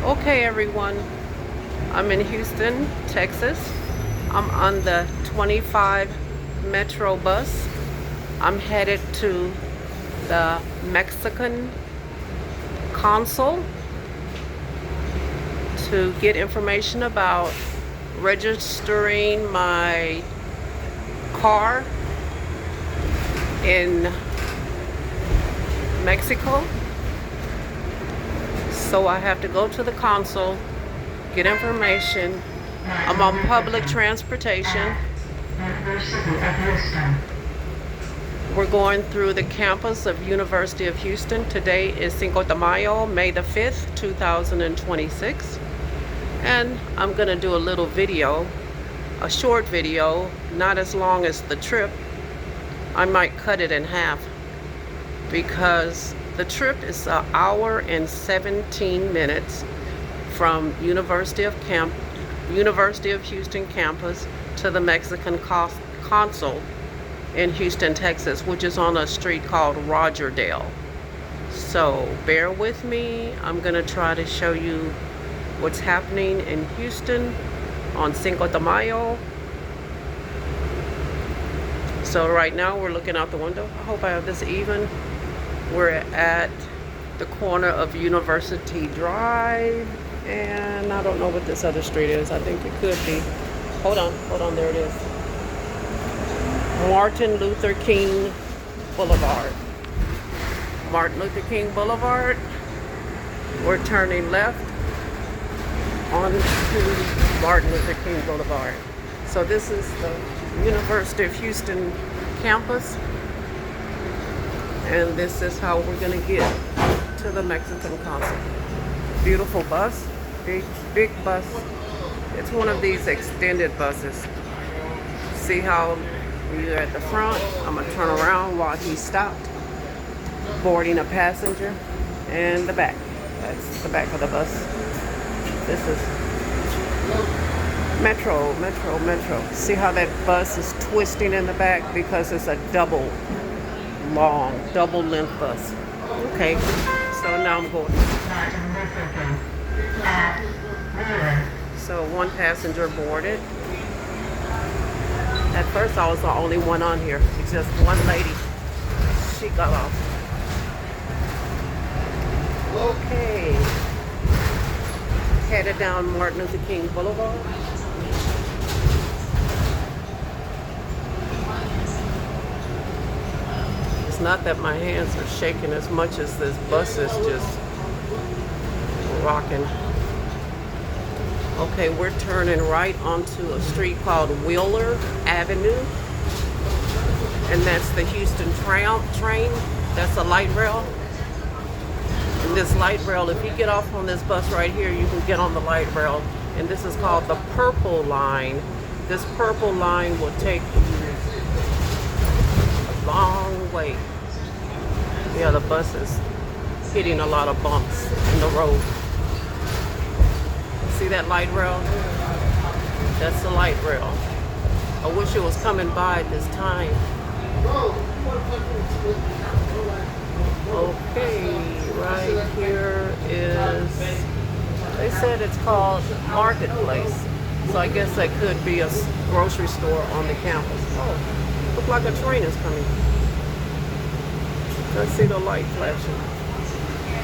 Okay, everyone, I'm in Houston, Texas. I'm on the 25 Metro bus. I'm headed to the Mexican Consul to get information about registering my car in Mexico. So I have to go to the consul, get information. I'm on public transportation. We're going through the campus of University of Houston. Today is Cinco de Mayo, May the 5th, 2026. And I'm gonna do a little video, a short video, not as long as the trip. I might cut it in half because the trip is an hour and 17 minutes from University of Houston campus to the Mexican Consul in Houston, Texas, which is on a street called Rogerdale. So bear with me. I'm gonna try to show you what's happening in Houston on Cinco de Mayo. So right now we're looking out the window. I hope I have this even. We're at the corner of University Drive, and I don't know what this other street is. I think it could be. Hold on, there it is. Martin Luther King Boulevard. Martin Luther King Boulevard. We're turning left onto Martin Luther King Boulevard. So this is the University of Houston campus. And this is how we're gonna get to the Mexican Consul. Beautiful bus, big bus. It's one of these extended buses. See how you're at the front? I'm gonna turn around while he stopped, boarding a passenger, and the back. That's the back of the bus. This is Metro. See how that bus is twisting in the back because it's a double length bus. Okay, so now I'm going. So one passenger boarded. At first I was the only one on here. It's just one lady. She got off. Okay. Headed down Martin Luther King Boulevard. Not that my hands are shaking as much as this bus is just rocking. Okay, we're turning right onto a street called Wheeler Avenue, and that's the Houston train. That's a light rail. And this light rail, if you get off on this bus right here, you can get on the light rail, and this is called the Purple Line. This purple line will take you a long way. Yeah, the bus is hitting a lot of bumps in the road. See that light rail? That's the light rail. I wish it was coming by at this time. Okay, right here is, they said it's called Marketplace. So I guess that could be a grocery store on the campus. Oh, look like a train is coming. Let's see the light flashing.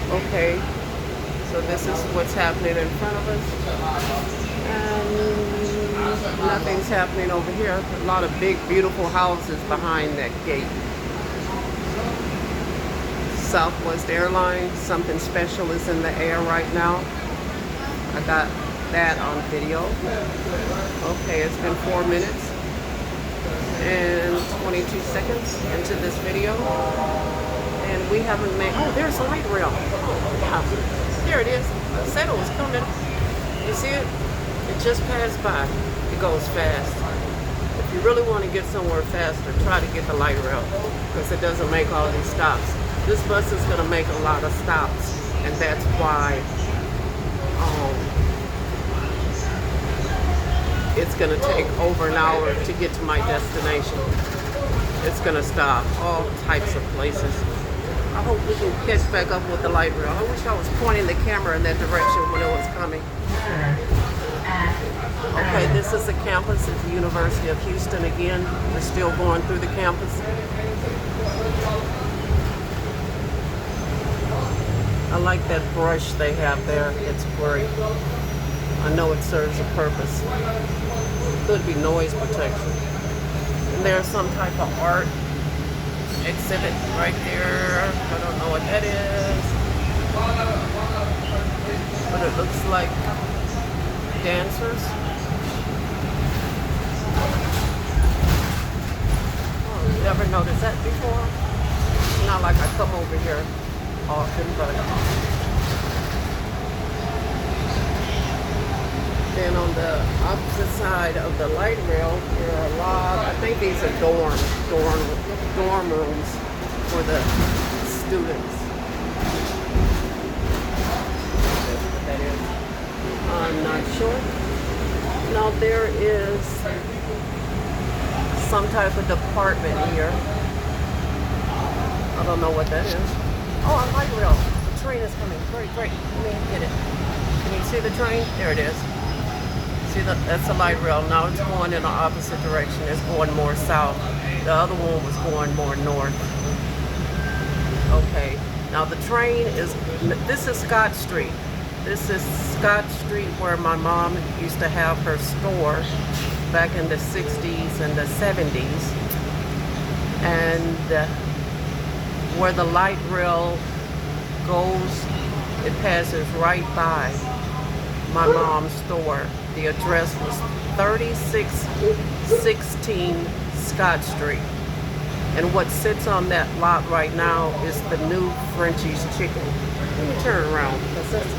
Okay, so this is what's happening in front of us. And nothing's happening over here. A lot of big, beautiful houses behind that gate. Southwest Airlines, something special is in the air right now. I got that on video. Okay, it's been 4 minutes and 22 seconds into this video. And we haven't made, oh, there's a light rail. Yeah, there it is. I said it was coming. You see it? It just passed by. It goes fast. If you really want to get somewhere faster, try to get the light rail because it doesn't make all these stops. This bus is going to make a lot of stops, and that's why it's going to take over an hour to get to my destination. It's going to stop all types of places. I hope we can catch back up with the light rail. I wish I was pointing the camera in that direction when it was coming. Okay, this is the campus at the University of Houston again. We're still going through the campus. I like that brush they have there. It's great. I know it serves a purpose. Could be noise protection. And there's some type of art exhibit right there. I don't know what that is, but it looks like dancers. Oh, never noticed that before. Not like I come over here often, but then on the opposite side of the light rail, there are a lot. I think these are dorm rooms for the students. That's what that is. I'm not sure. Now there is some type of department here. I don't know what that is. Oh, a light rail. The train is coming. Great, great. Let me get it. Can you see the train? There it is. See, that's a light rail. Now it's going in the opposite direction. It's going more south. The other one was going more north. Okay. Now the train is, this is Scott Street. This is Scott Street where my mom used to have her store back in the 60s and the 70s. And where the light rail goes, it passes right by my mom's store. The address was 3616 Scott Street. And what sits on that lot right now is the new Frenchie's Chicken. Let me turn around, because that's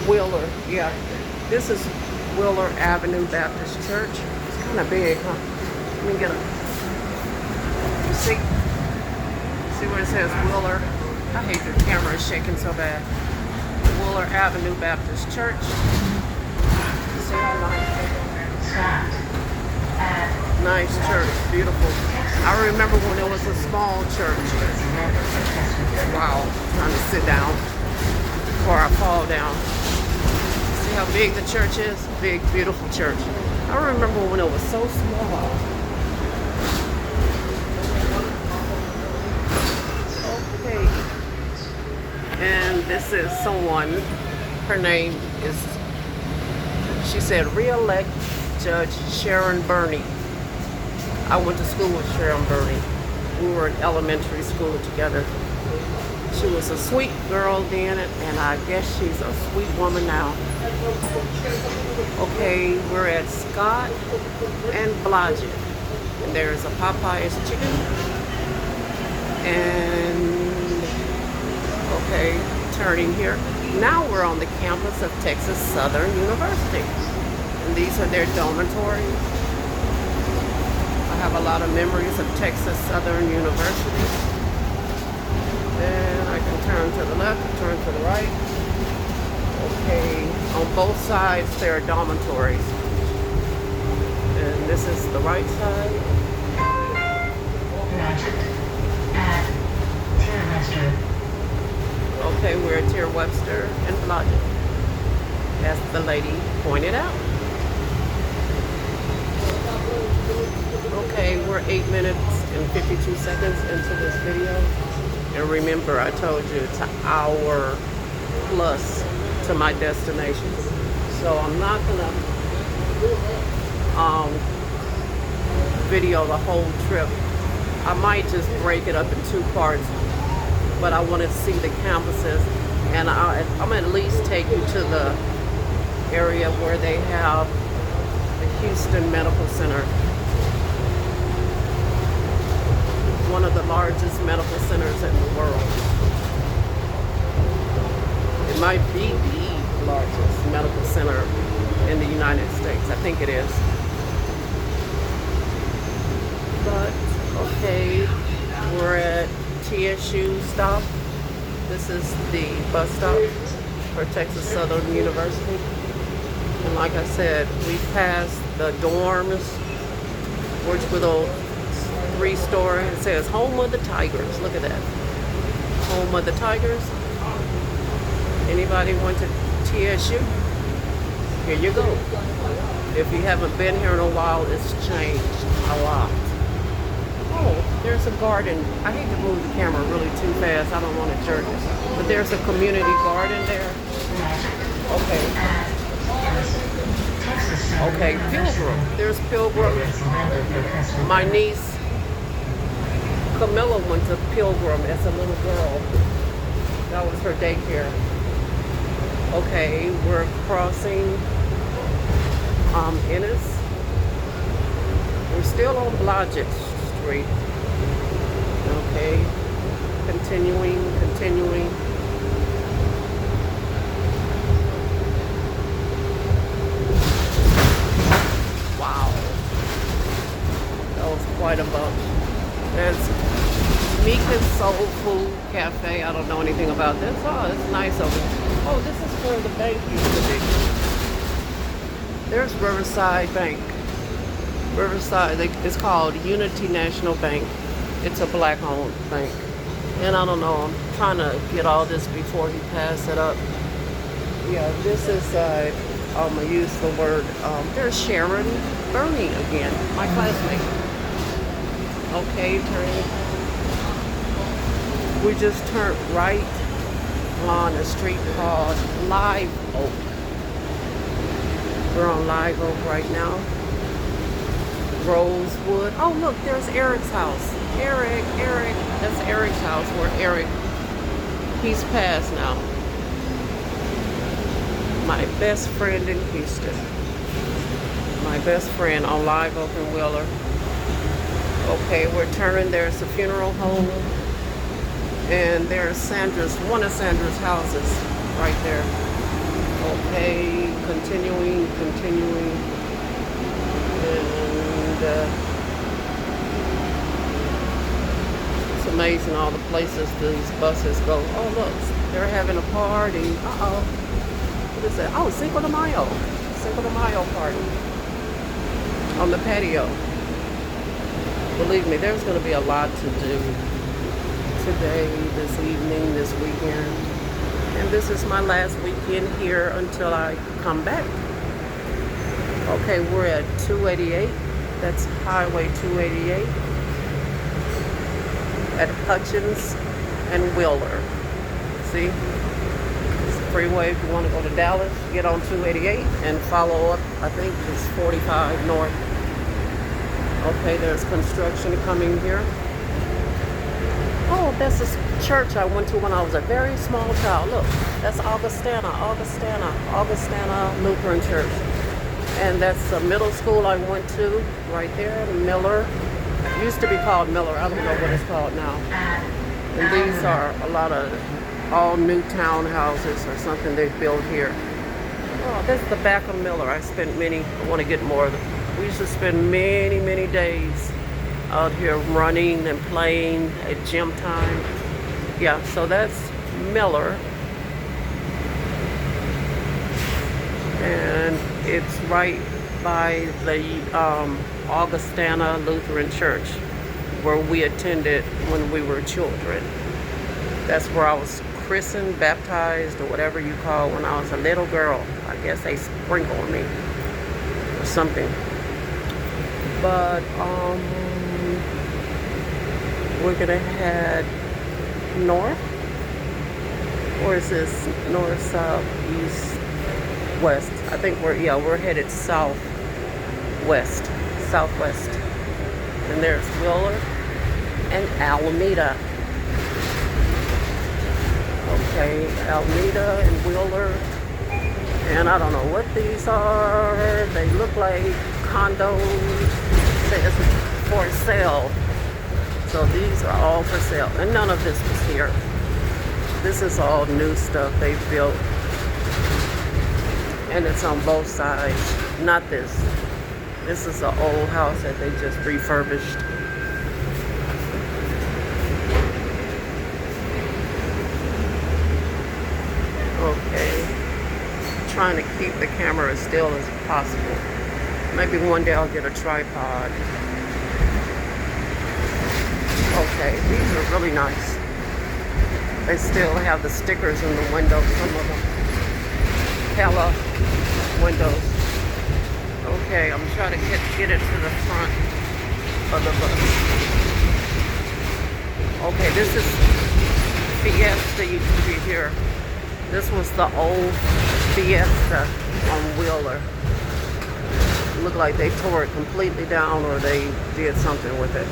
Wheeler. Yeah, this is Wheeler Avenue Baptist Church. It's kind of big, huh? Let me get a, you see where it says Wheeler? I hate the camera is shaking so bad. Wheeler Avenue Baptist Church. See how nice church, beautiful. I remember when it was a small church. Wow, trying to sit down before I fall down. See how big the church is? Big, beautiful church. I remember when it was so small. Okay. And this is someone, her name is, she said, re-elect Judge Sharon Burney. I went to school with Sharon Burney. We were in elementary school together. She was a sweet girl then, and I guess she's a sweet woman now. Okay, we're at Scott and Blodgett. And there's a Popeye's chicken. And, okay, turning here. Now we're on the campus of Texas Southern University. And these are their dormitories. I have a lot of memories of Texas Southern University. Then I can turn to the left, turn to the right. Okay, on both sides there are dormitories. And this is the right side. Okay, we're at Tier Webster and Blodgett, as the lady pointed out. Okay, we're 8 minutes and 52 seconds into this video. And remember, I told you it's an hour plus to my destination. So I'm not gonna video the whole trip. I might just break it up in 2 parts, but I want to see the campuses, and I'm gonna at least take you to the area where they have the Houston Medical Center. One of the largest medical centers in the world. It might be the largest medical center in the United States. I think it is. But, okay, we're at TSU stop. This is the bus stop for Texas Southern University. And like I said, we passed the dorms, which were those 3-story. It says Home of the Tigers. Look at that. home of the Tigers. Anybody went to TSU? Here you go. If you haven't been here in a while, it's changed a lot. Oh, there's a garden. I hate to move the camera really too fast. I don't want to jerk it. But there's a community garden there. Okay. Okay, Pilgrim. There's Pilgrim. My niece, Camilla, went to Pilgrim as a little girl. That was her daycare. Okay, we're crossing Ennis. We're still on Blodgett Street. Okay, continuing. Wow, that was quite a bump. There's Mika's Soul Food Cafe. I don't know anything about this. Oh, it's nice over here. Oh, this is where the bank used to be. There's Riverside Bank. Riverside, it's called Unity National Bank. It's a black-owned bank. And I don't know, I'm trying to get all this before he passed it up. Yeah, this is, I'm going to use the word, there's Sharon Burney again, my classmate. Okay, we just turned right on a street called Live Oak. We're on Live Oak right now. Rosewood. Oh, look, there's Eric's house. Eric. That's Eric's house where Eric, he's passed now. My best friend in Houston. My best friend on Live Oak and Wheeler. Okay, we're turning. There's a funeral home. And there's one of Sandra's houses right there. Okay, continuing. And it's amazing all the places these buses go. Oh, look, they're having a party. Uh-oh. What is that? Oh, Cinco de Mayo. Cinco de Mayo party on the patio. Believe me, there's going to be a lot to do today, this evening, this weekend. And this is my last weekend here until I come back. Okay, we're at 288. That's Highway 288 at Hutchins and Wheeler. See? It's a freeway if you want to go to Dallas. Get on 288 and follow up. I think it's 45 north. Okay, there's construction coming here. Oh, that's a church I went to when I was a very small child. Look, that's Augustana Lutheran Church. And that's a middle school I went to right there, Miller. It used to be called Miller. I don't know what it's called now. And these are a lot of all new townhouses or something they've built here. Oh, that's the back of Miller. I want to get more of them. We used to spend many days out here running and playing at gym time. Yeah, so that's Miller. And it's right by the Augustana Lutheran Church where we attended when we were children. That's where I was christened, baptized, or whatever you call when I was a little girl. I guess they sprinkled me or something. But we're gonna head north. Or is this north, south, east, west? I think we're headed southwest. And there's Wheeler and Alameda. Okay, Alameda and Wheeler. And I don't know what these are. They look like condos. Says for sale. So these are all for sale. And none of this was here. This is all new stuff they've built. And it's on both sides. Not this. This is an old house that they just refurbished. Okay. Trying to keep the camera as still as possible. Maybe one day I'll get a tripod. Okay, these are really nice. They still have the stickers in the windows, some of them. Hella windows. Okay, I'm trying to get it to the front of the bus. Okay, this is Fiesta used to be here. This was the old Fiesta on Wheeler. It looked like they tore it completely down or they did something with it.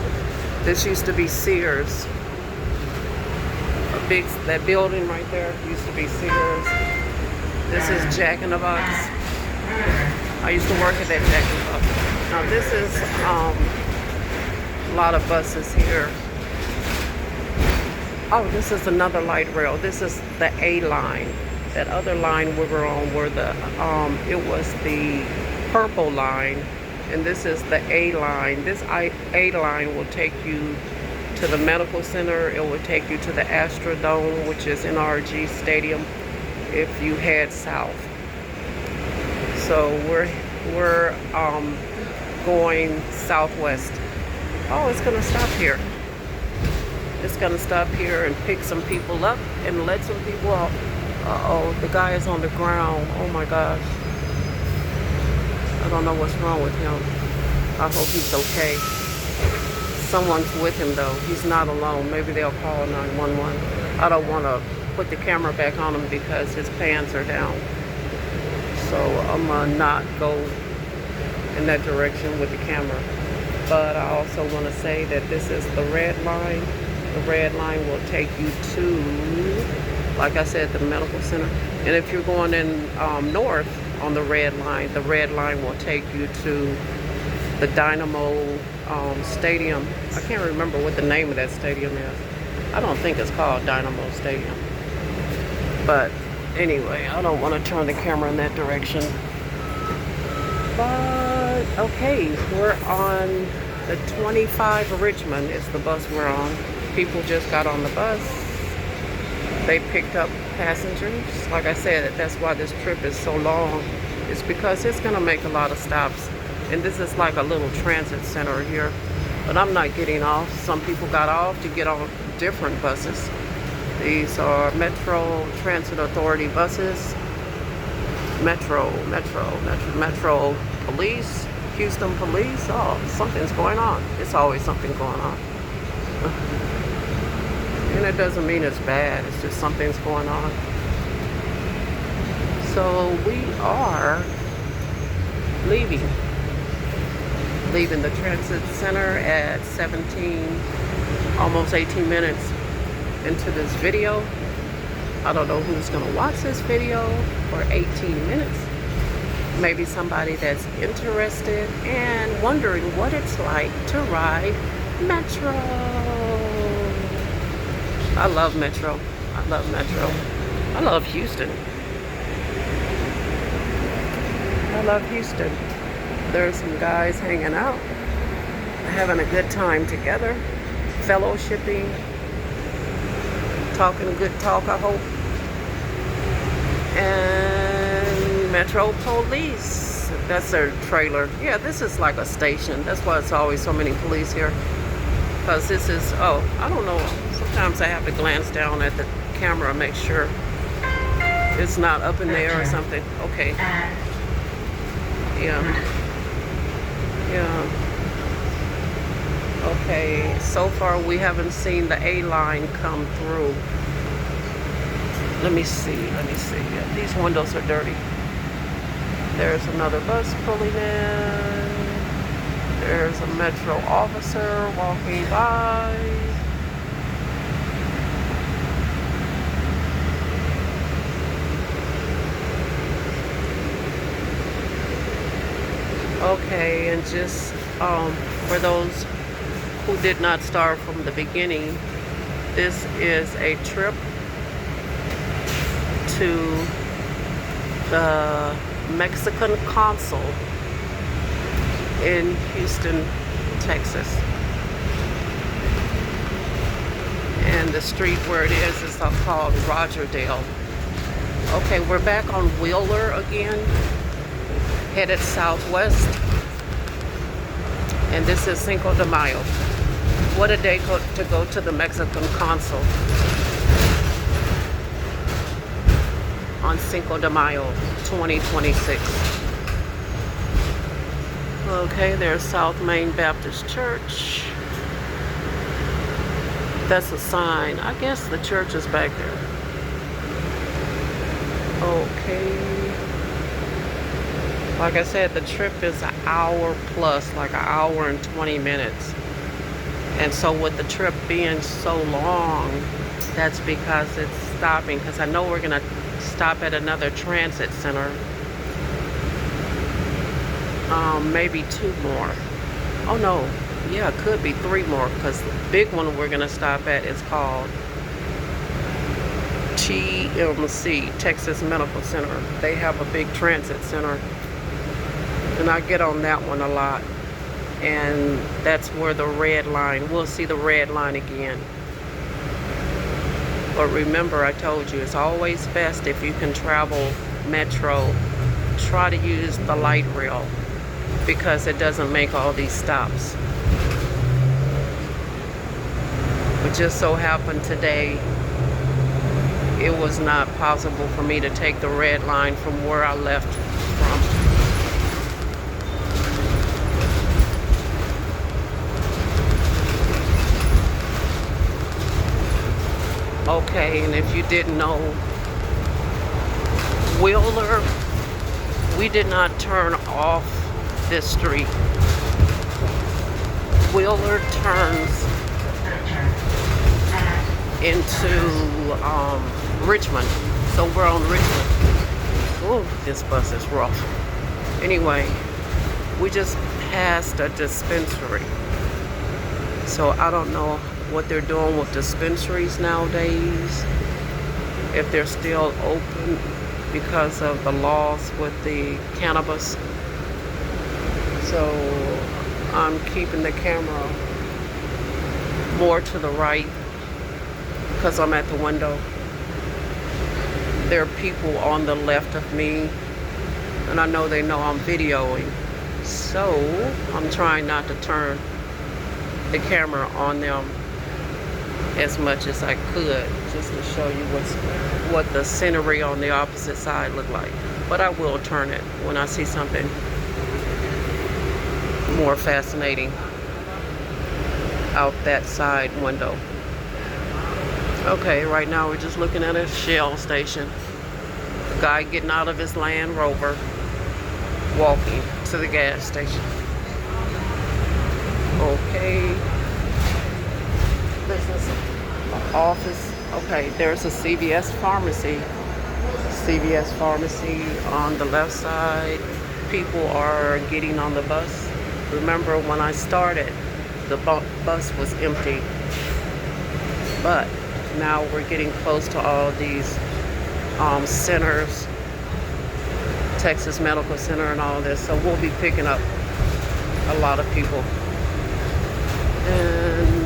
This used to be Sears. That building right there used to be Sears. This is Jack in the Box. I used to work at that Jack in the Box. Now this is a lot of buses here. Oh, this is another light rail. This is the A line. That other line we were on were the it was the purple line, and this is the A line. This A line will take you to the medical center. It will take you to the Astrodome, which is NRG Stadium, if you head south. So we're going southwest. Oh, it's gonna stop here. It's gonna stop here and pick some people up and let some people out. Uh-oh, the guy is on the ground. Oh my gosh. I don't know what's wrong with him. I hope he's okay. Someone's with him though. He's not alone. Maybe they'll call 911. I don't want to put the camera back on him because his pants are down. So I'm gonna not go in that direction with the camera. But I also want to say that this is the red line. The red line will take you to, like I said, the medical center. And if you're going in north on the red line will take you to the Dynamo Stadium. I can't remember what the name of that stadium is. I don't think it's called Dynamo Stadium. But anyway, I don't want to turn the camera in that direction. But okay, we're on the 25 Richmond is the bus we're on. People just got on the bus. They picked up passengers. Like I said, that's why this trip is so long. It's because it's gonna make a lot of stops. And this is like a little transit center here. But I'm not getting off. Some people got off to get on different buses. These are Metro Transit Authority buses. Metro Police, Houston Police. Oh, something's going on. It's always something going on. And it doesn't mean it's bad. It's just something's going on. So we are leaving the transit center at 17, almost 18 minutes into this video. I don't know who's gonna watch this video for 18 minutes. Maybe somebody that's interested and wondering what it's like to ride Metro. I love Metro. I love Metro. I love Houston. I love Houston. There's some guys hanging out, having a good time together, fellowshipping, talking good talk, I hope. And Metro Police, that's their trailer. Yeah, this is like a station. That's why it's always so many police here. Because this is, oh, I don't know. Sometimes I have to glance down at the camera and make sure it's not up in there or something. Okay. Yeah. Okay, so far we haven't seen the A line come through. Let me see. Yeah, these windows are dirty. There's another bus pulling in. There's a Metro officer walking by. Okay, and just for those who did not start from the beginning, this is a trip to the Mexican Consulate in Houston, Texas. And the street where it is called Rogerdale. Okay, we're back on Wheeler again, headed southwest. And this is Cinco de Mayo. What a day to go to the Mexican Consulate. on Cinco de Mayo 2026. Okay, there's South Main Baptist Church. That's a sign. I guess the church is back there. Okay. Like I said, the trip is an hour plus, like an hour and 20 minutes. And so with the trip being so long, that's because it's stopping. Because I know we're going to stop at another transit center. Maybe 2 more. Oh no, yeah, it could be 3 more. Because the big one we're going to stop at is called TMC, Texas Medical Center. They have a big transit center. And I get on that one a lot. And that's where the red line, we'll see the red line again. But remember, I told you, it's always best if you can travel metro, try to use the light rail because it doesn't make all these stops. But just so happened today, it was not possible for me to take the red line from where I left from. Okay, and if you didn't know, Wheeler, we did not turn off this street. Wheeler turns into Richmond, so we're on Richmond. Oh, this bus is rough. Anyway, we just passed a dispensary, so I don't know what they're doing with dispensaries nowadays, if they're still open because of the laws with the cannabis. So I'm keeping the camera more to the right because I'm at the window. There are people on the left of me, and I know they know I'm videoing, so I'm trying not to turn the camera on them as much as I could, just to show you what the scenery on the opposite side look like. But I will turn it when I see something more fascinating out that side window. Okay, right now we're just looking at a Shell station. A guy getting out of his Land Rover, walking to the gas station. Okay. This is an office. Okay, there's a CVS pharmacy. CVS pharmacy on the left side. People are getting on the bus. Remember when I started, the bus was empty. But now we're getting close to all these centers, Texas Medical Center and all this. So we'll be picking up a lot of people. And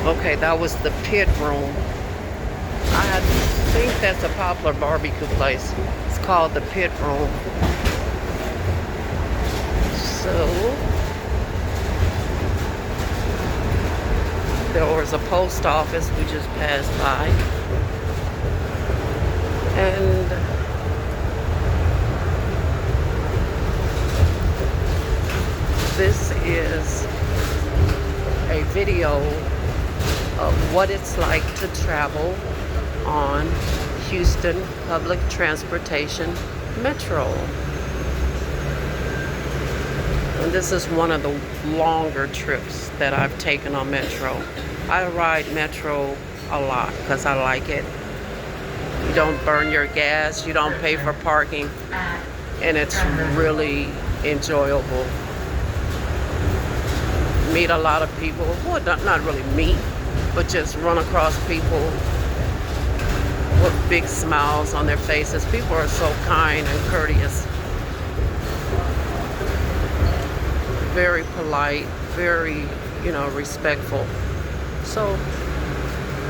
okay, that was the pit room. I think that's a popular barbecue place. It's called the Pit Room. So there was a post office we just passed by. And this is a video of what it's like to travel on Houston Public Transportation Metro. And this is one of the longer trips that I've taken on Metro. I ride Metro a lot because I like it. You don't burn your gas, you don't pay for parking, and it's really enjoyable. Meet a lot of people, well, not really meet, but just run across people with big smiles on their faces. People are so kind and courteous. Very polite, very, respectful. So,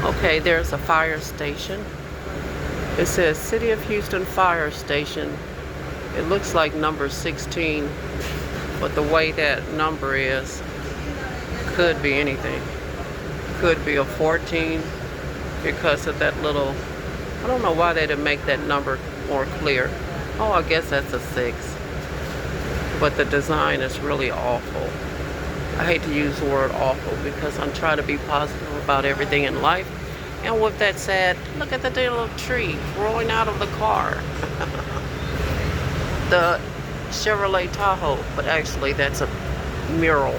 okay, there's a fire station. It says City of Houston Fire Station. It looks like number 16. But the way that number is, could be anything. Could be a 14 because of that little, I don't know why they didn't make that number more clear. Oh, I guess that's a 6. But the design is really awful. I hate to use the word awful because I'm trying to be positive about everything in life. And with that said, look at the little tree growing out of the car. The Chevrolet Tahoe, but actually that's a mural.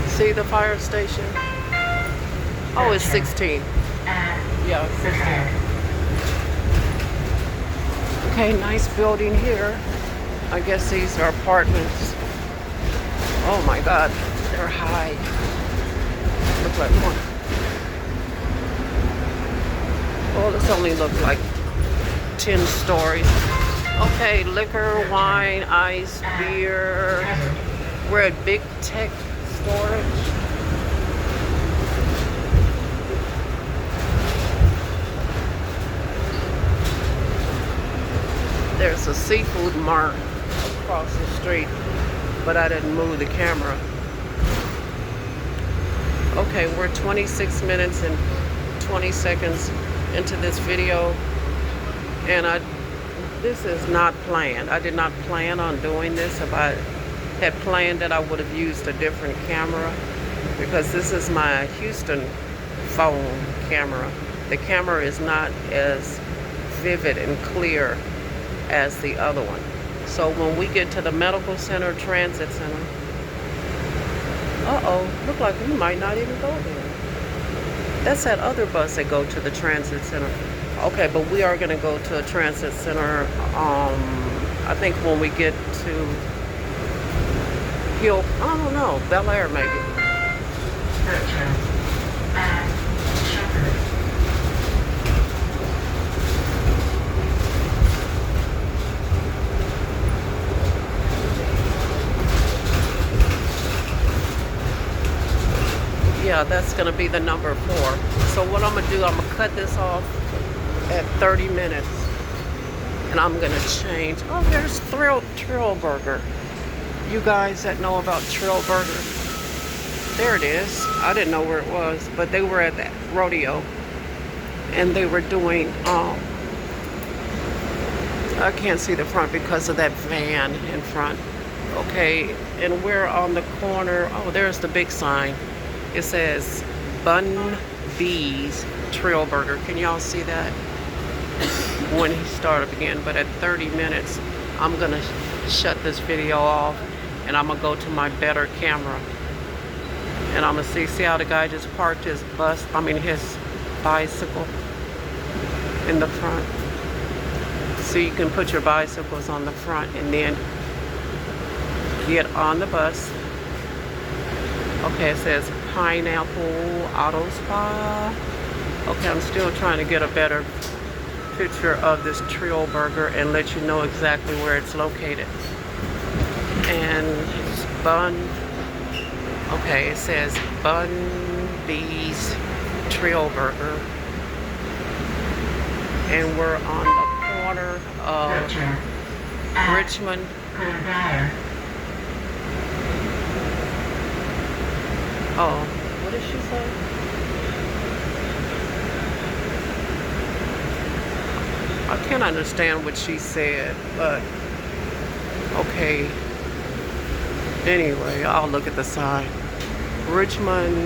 See the fire station? Oh, it's 16. Yeah, 16. Okay, nice building here. I guess these are apartments. Oh my God, they're high. Look like one. Oh, this only looks like 10 stories. Okay, liquor, wine, ice, beer. We're at Big Tech Storage. There's a seafood mart across the street, but I didn't move the camera. Okay, we're 26 minutes and 20 seconds into this video, and this is not planned. I did not plan on doing this. If I had planned it, I would have used a different camera because this is my Houston phone camera. The camera is not as vivid and clear as the other one. So when we get to the medical center, transit center, look like we might not even go there. That's that other bus that go to the transit center. Okay, but we are gonna go to a transit center, I think when we get to I don't know, Bel Air maybe. Yeah, that's gonna be the number 4. So what I'm gonna do, I'm gonna cut this off at 30 minutes. And I'm gonna change. Oh, there's Trill Burger. You guys that know about Trill Burger. There it is. I didn't know where it was, but they were at that rodeo. And they were doing, I can't see the front because of that van in front. Okay, and we're on the corner. Oh, there's the big sign. It says Bun B's Trill Burger. Can y'all see that? When he started again, but at 30 minutes, I'm gonna shut this video off and I'm gonna go to my better camera. And I'm gonna see how the guy just parked his his bicycle in the front. So you can put your bicycles on the front and then get on the bus. Okay, it says Pineapple Auto Spa. Okay, I'm still trying to get a better picture of this Trill Burger and let you know exactly where it's located. And it's Bun. Okay, it says Bun B's Trill Burger. And we're on the corner of Richmond. Oh, what did she say? I can't understand what she said, but okay. Anyway, I'll look at the sign. Richmond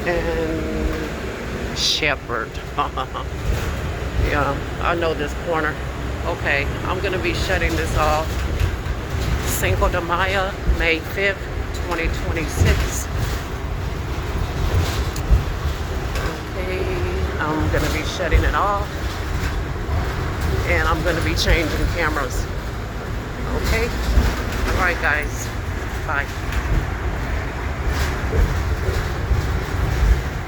and Shepherd. Yeah, I know this corner. Okay, I'm gonna be shutting this off. Cinco de Mayo, May 5th, 2026. Okay, I'm gonna be shutting it off. And I'm going to be changing cameras. Okay? Alright guys. Bye.